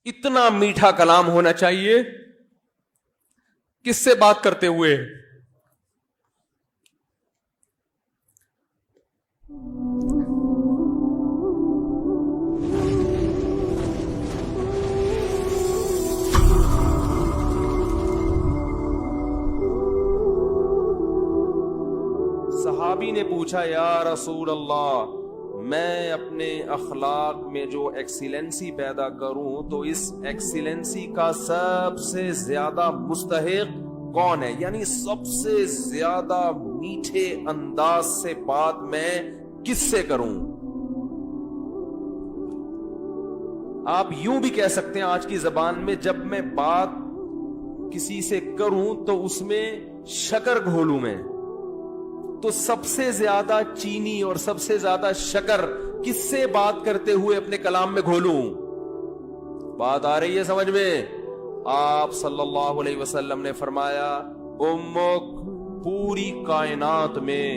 اتنا میٹھا کلام ہونا چاہیے. کس سے بات کرتے ہوئے؟ صحابی نے پوچھا یا رسول اللہ، میں اپنے اخلاق میں جو ایکسیلنسی پیدا کروں تو اس ایکسیلنسی کا سب سے زیادہ مستحق کون ہے؟ یعنی سب سے زیادہ میٹھے انداز سے بات میں کس سے کروں؟ آپ یوں بھی کہہ سکتے ہیں آج کی زبان میں، جب میں بات کسی سے کروں تو اس میں شکر گھولوں میں، تو سب سے زیادہ چینی اور سب سے زیادہ شکر کس سے بات کرتے ہوئے اپنے کلام میں گھولوں؟ بات آ رہی ہے سمجھ میں؟ آپ صلی اللہ علیہ وسلم نے فرمایا امک، پوری کائنات میں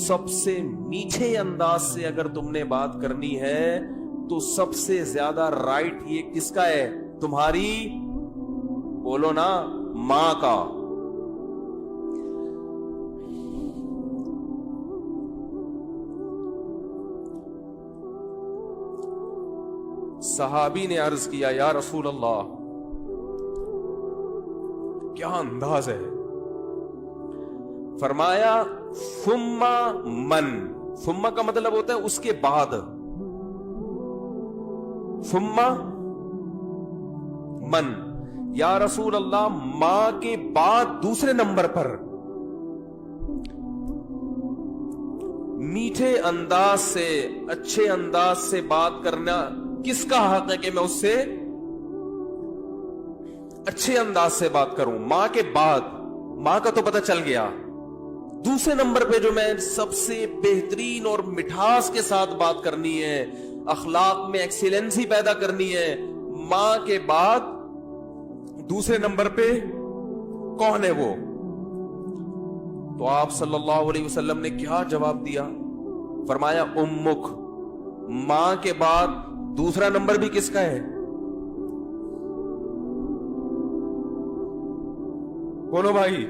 سب سے میٹھے انداز سے اگر تم نے بات کرنی ہے تو سب سے زیادہ رائٹ یہ کس کا ہے؟ تمہاری، بولو نا، ماں کا. صحابی نے عرض کیا یا رسول اللہ، کیا انداز ہے؟ فرمایا ثم من. ثم کا مطلب ہوتا ہے اس کے بعد. ثم من، یا رسول اللہ ماں کے بعد دوسرے نمبر پر میٹھے انداز سے، اچھے انداز سے بات کرنا کس کا حق ہے کہ میں اس سے اچھے انداز سے بات کروں؟ ماں کے بعد. ماں کا تو پتہ چل گیا. دوسرے نمبر پہ جو میں سب سے بہترین اور مٹھاس کے ساتھ بات کرنی ہے، اخلاق میں ایکسیلنسی پیدا کرنی ہے، ماں کے بعد دوسرے نمبر پہ کون ہے وہ؟ تو آپ صلی اللہ علیہ وسلم نے کیا جواب دیا؟ فرمایا امک، ماں کے بعد دوسرا نمبر بھی کس کا ہے؟ بولو بھائی.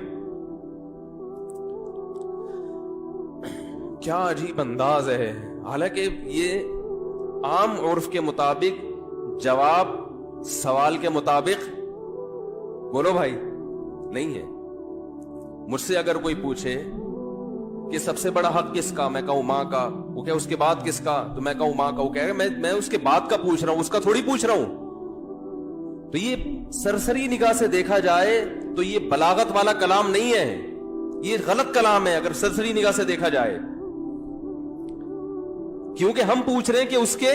کیا عجیب انداز ہے. حالانکہ یہ عام عرف کے مطابق جواب سوال کے مطابق، بولو بھائی، نہیں ہے. مجھ سے اگر کوئی پوچھے کہ سب سے بڑا حق کس کا، میں کہوں ماں کا. وہ کہ اس کے بعد کس کا، تو میں کہوں ماں کا. وہ کہے گا میں اس کے بعد کا پوچھ رہا ہوں، اس کا تھوڑی پوچھ رہا ہوں. تو یہ سرسری نگاہ سے دیکھا جائے تو یہ بلاغت والا کلام نہیں ہے، یہ غلط کلام ہے اگر سرسری نگاہ سے دیکھا جائے. کیونکہ ہم پوچھ رہے ہیں کہ اس کے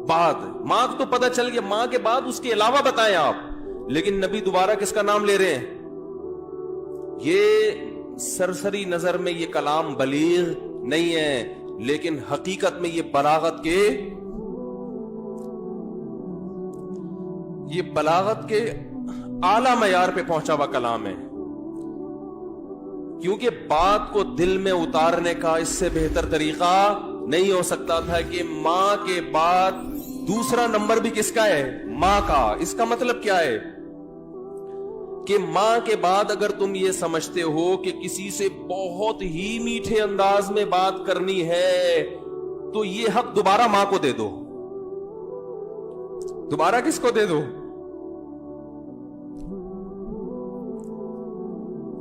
بعد. ماں تو پتہ چل گیا، ماں کے بعد اس کے علاوہ بتائیں آپ. لیکن نبی دوبارہ کس کا نام لے رہے ہیں؟ یہ سرسری نظر میں یہ کلام بلیغ نہیں ہے، لیکن حقیقت میں یہ بلاغت کے اعلی معیار پہ پہنچا ہوا کلام ہے. کیونکہ بات کو دل میں اتارنے کا اس سے بہتر طریقہ نہیں ہو سکتا تھا کہ ماں کے بعد دوسرا نمبر بھی کس کا ہے؟ ماں کا. اس کا مطلب کیا ہے کہ ماں کے بعد اگر تم یہ سمجھتے ہو کہ کسی سے بہت ہی میٹھے انداز میں بات کرنی ہے تو یہ حق دوبارہ ماں کو دے دو. دوبارہ کس کو دے دو؟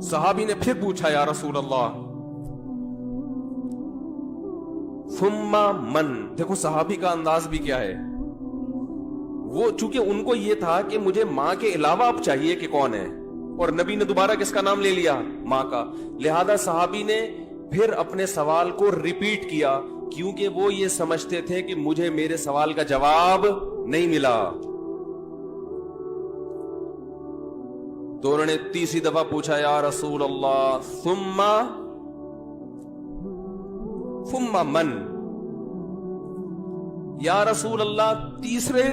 صحابی نے پھر پوچھا یا رسول اللہ ثم من. دیکھو صحابی کا انداز بھی کیا ہے. وہ چونکہ ان کو یہ تھا کہ مجھے ماں کے علاوہ اب چاہیے کہ کون ہے، اور نبی نے دوبارہ کس کا نام لے لیا؟ ماں کا. لہذا صحابی نے پھر اپنے سوال کو ریپیٹ کیا، کیونکہ وہ یہ سمجھتے تھے کہ مجھے میرے سوال کا جواب نہیں ملا. تو انہوں نے تیسری دفعہ پوچھا یا رسول اللہ ثم من. یا رسول اللہ تیسرے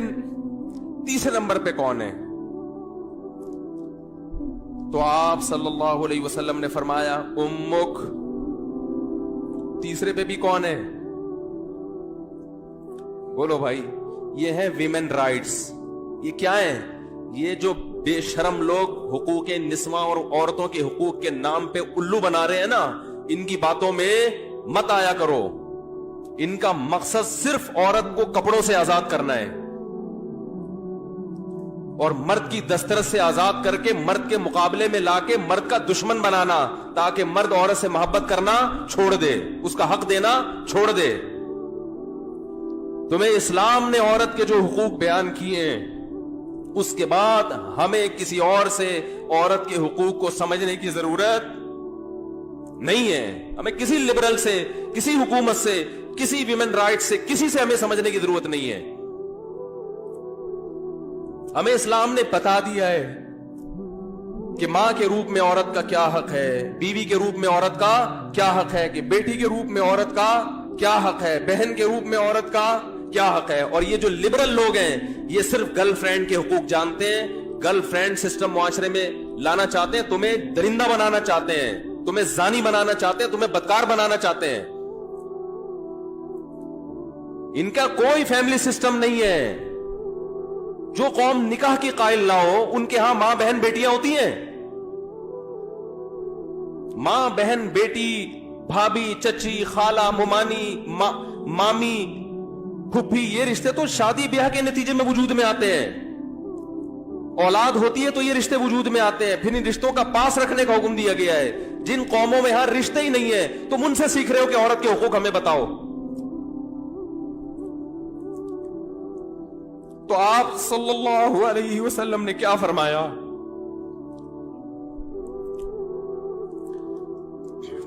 نمبر پہ کون ہے؟ تو آپ صلی اللہ علیہ وسلم نے فرمایا امک. تیسرے پہ بھی کون ہے؟ بولو بھائی. یہ ہے ویمن رائٹس. یہ کیا ہے؟ یہ جو بے شرم لوگ حقوق نسواں اور عورتوں کے حقوق کے نام پہ الو بنا رہے ہیں نا، ان کی باتوں میں مت آیا کرو. ان کا مقصد صرف عورت کو کپڑوں سے آزاد کرنا ہے اور مرد کی دسترس سے آزاد کر کے مرد کے مقابلے میں لا کے مرد کا دشمن بنانا، تاکہ مرد عورت سے محبت کرنا چھوڑ دے، اس کا حق دینا چھوڑ دے. تمہیں اسلام نے عورت کے جو حقوق بیان کیے ہیں، اس کے بعد ہمیں کسی اور سے عورت کے حقوق کو سمجھنے کی ضرورت نہیں ہے. ہمیں کسی لبرل سے، کسی حکومت سے، کسی ویمن رائٹ سے، کسی سے ہمیں سمجھنے کی ضرورت نہیں ہے. ہمیں اسلام نے بتا دیا ہے کہ ماں کے روپ میں عورت کا کیا حق ہے، بیوی کے روپ میں عورت کا کیا حق ہے، کہ بیٹی کے روپ میں عورت کا کیا حق ہے، بہن کے روپ میں عورت کا کیا حق ہے. اور یہ جو لبرل لوگ ہیں یہ صرف گرل فرینڈ کے حقوق جانتے ہیں. گرل فرینڈ سسٹم معاشرے میں لانا چاہتے ہیں، تمہیں درندہ بنانا چاہتے ہیں، تمہیں زانی بنانا چاہتے ہیں، تمہیں بدکار بنانا چاہتے ہیں. ان کا کوئی فیملی سسٹم نہیں ہے. جو قوم نکاح کی قائل نہ ہو ان کے ہاں ماں بہن بیٹیاں ہوتی ہیں. ماں بہن بیٹی، بھابھی، چچی، خالہ، ممانی، مامی، پھپھی، یہ رشتے تو شادی بیاہ کے نتیجے میں وجود میں آتے ہیں. اولاد ہوتی ہے تو یہ رشتے وجود میں آتے ہیں. پھر ان رشتوں کا پاس رکھنے کا حکم دیا گیا ہے. جن قوموں میں ہر رشتے ہی نہیں ہے تم ان سے سیکھ رہے ہو کہ عورت کے حقوق ہمیں بتاؤ. تو آپ صلی اللہ علیہ وسلم نے کیا فرمایا؟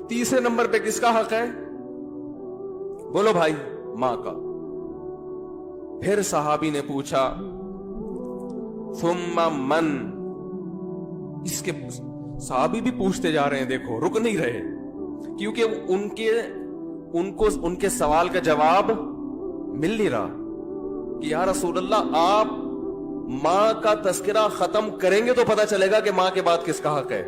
تیسرے نمبر پہ کس کا حق ہے؟ بولو بھائی. ماں کا. پھر صحابی نے پوچھا ثم من. اس کے صحابی بھی پوچھتے جا رہے ہیں، دیکھو رک نہیں رہے، کیونکہ ان کے سوال کا جواب مل نہیں رہا کہ یا رسول اللہ آپ ماں کا تذکرہ ختم کریں گے تو پتا چلے گا کہ ماں کے بعد کس کا حق ہے.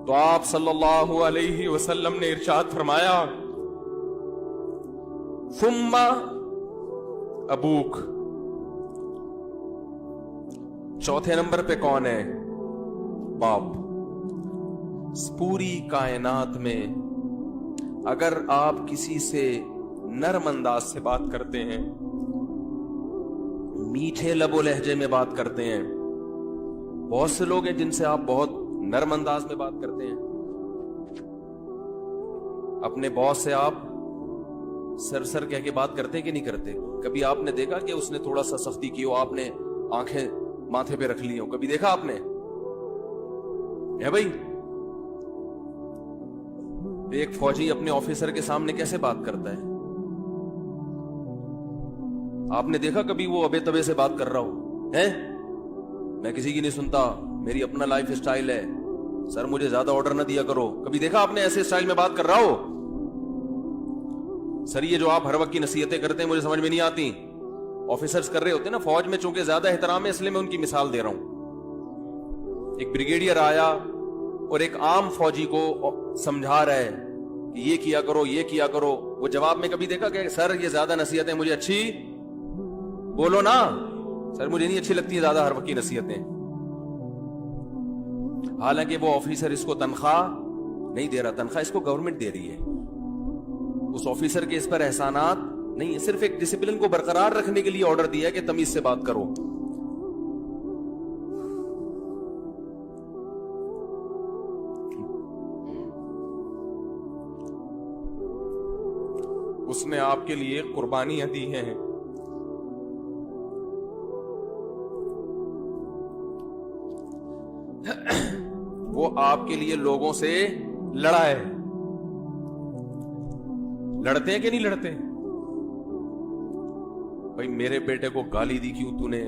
تو آپ صلی اللہ علیہ وسلم نے ارشاد فرمایا ثم ابوک. چوتھے نمبر پہ کون ہے؟ باپ. پوری کائنات میں اگر آپ کسی سے نرم انداز سے بات کرتے ہیں، میٹھے لب و لہجے میں بات کرتے ہیں، بہت سے لوگ ہیں جن سے آپ بہت نرم انداز میں بات کرتے ہیں. اپنے باس سے آپ سر سر کہہ کے بات کرتے ہیں کہ نہیں کرتے؟ کبھی آپ نے دیکھا کہ اس نے تھوڑا سا سختی کی ہو، آپ نے آنکھیں ماتھے پہ رکھ لی ہو؟ کبھی دیکھا آپ نے؟ ہے بھائی. ایک فوجی اپنے آفیسر کے سامنے کیسے بات کرتا ہے؟ آپ نے دیکھا کبھی وہ ابے تبے سے بات کر رہا ہو؟ ہے میں کسی کی نہیں سنتا، میری اپنا لائف اسٹائل ہے، سر مجھے زیادہ آرڈر نہ دیا کرو. کبھی دیکھا آپ نے ایسے اسٹائل میں بات کر رہا ہو؟ سر یہ جو آپ ہر وقت کی نصیحتیں کرتے ہیں مجھے سمجھ میں نہیں آتی. آفیسرز کر رہے ہوتے ہیں نا فوج میں، چونکہ زیادہ احترام ہے اس لیے میں ان کی مثال دے رہا ہوں. ایک بریگیڈیئر آیا اور ایک عام فوجی کو سمجھا رہا ہے کہ یہ کیا کرو، یہ کیا کرو. وہ جواب میں کبھی دیکھا کہ سر یہ زیادہ نصیحتیں مجھے اچھی بولو نا، سر مجھے نہیں اچھی لگتی زیادہ ہر وقت کی نصیحتیں. حالانکہ وہ آفیسر اس کو تنخواہ نہیں دے رہا، تنخواہ اس کو گورنمنٹ دے رہی ہے. اس آفیسر کے اس پر احسانات نہیں ہے، صرف ایک ڈسپلن کو برقرار رکھنے کے لیے آرڈر دیا ہے کہ تمیز سے بات کرو. اس نے آپ کے لیے قربانیاں دی ہیں. وہ آپ کے لیے لوگوں سے لڑا ہے. لڑتے ہیں کہ نہیں لڑتے؟ بھائی میرے بیٹے کو گالی دی کیوں تو نے؟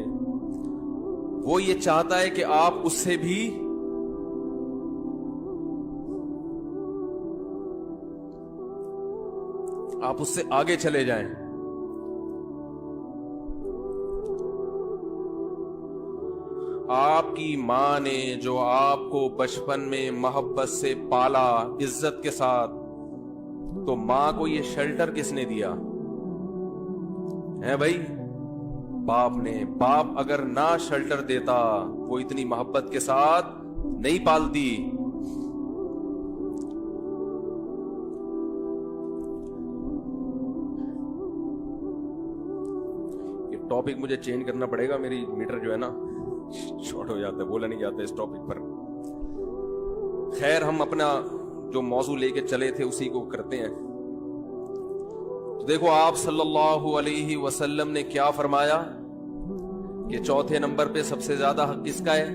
وہ یہ چاہتا ہے کہ آپ اس سے بھی آپ اس سے آگے چلے جائیں. آپ کی ماں نے جو آپ کو بچپن میں محبت سے پالا عزت کے ساتھ، تو ماں کو یہ شیلٹر کس نے دیا ہے بھائی؟ باپ نے. باپ اگر نہ شیلٹر دیتا وہ اتنی محبت کے ساتھ نہیں پالتی. یہ ٹاپک مجھے چینج کرنا پڑے گا, میری میٹر جو ہے نا شارٹ ہو جاتا ہے, بولا نہیں جاتا اس ٹاپک پر. خیر, ہم اپنا جو موضوع لے کے چلے تھے اسی کو کرتے ہیں. تو دیکھو آپ صلی اللہ علیہ وسلم نے کیا فرمایا کہ چوتھے نمبر پہ سب سے زیادہ حق کس کا ہے؟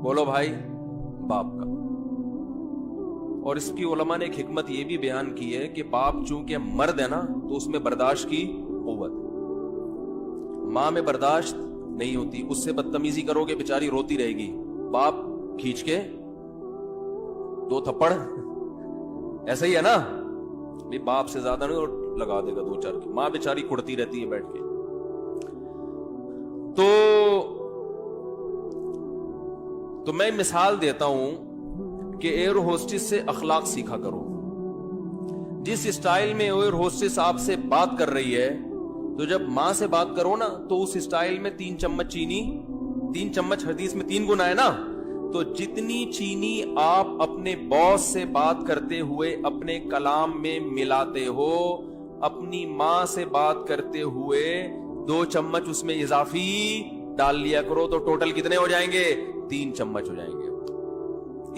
بولو بھائی, باپ کا. اور اس کی علماء نے ایک حکمت یہ بھی بیان کی ہے کہ باپ چونکہ مرد ہے نا تو اس میں برداشت کی قوت, ماں میں برداشت نہیں ہوتی. اس سے بدتمیزی کرو گے بیچاری روتی رہے گی, باپ کھینچ کے 2 تھپڑ, ایسا ہی ہے نا, باپ سے زیادہ نہیں لگا دے گا 2-4 کی. ماں بیچاری کڑتی رہتی ہے بیٹھ کے. تو میں مثال دیتا ہوں کہ ایئر ہوسٹس سے اخلاق سیکھا کرو. جس اسٹائل میں ایئر ہوسٹس آپ سے بات کر رہی ہے, تو جب ماں سے بات کرو نا تو اس اسٹائل میں 3 چمچ چینی, 3 چمچ حدیث میں 3 گنا ہے نا, تو جتنی چینی آپ اپنے باس سے بات کرتے ہوئے اپنے کلام میں ملاتے ہو, اپنی ماں سے بات کرتے ہوئے 2 چمچ اس میں اضافی ڈال لیا کرو, تو ٹوٹل کتنے ہو جائیں گے؟ 3 چمچ ہو جائیں گے.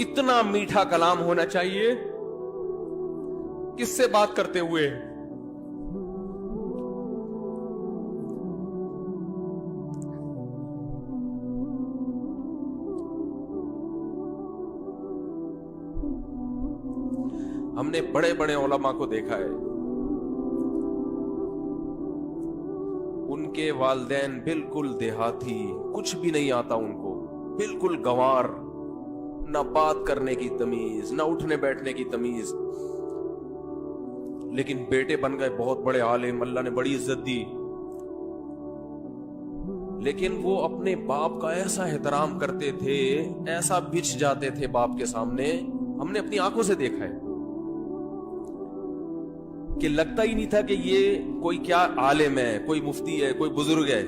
اتنا میٹھا کلام ہونا چاہیے کس سے بات کرتے ہوئے؟ ہم نے بڑے بڑے علماء کو دیکھا ہے, ان کے والدین بالکل دیہاتی, کچھ بھی نہیں آتا ان کو, بالکل گنوار, نہ بات کرنے کی تمیز, نہ اٹھنے بیٹھنے کی تمیز, لیکن بیٹے بن گئے بہت بڑے عالم, اللہ نے بڑی عزت دی. لیکن وہ اپنے باپ کا ایسا احترام کرتے تھے, ایسا بچھ جاتے تھے باپ کے سامنے, ہم نے اپنی آنکھوں سے دیکھا ہے کہ لگتا ہی نہیں تھا کہ یہ کوئی کیا عالم ہے, کوئی مفتی ہے, کوئی بزرگ ہے.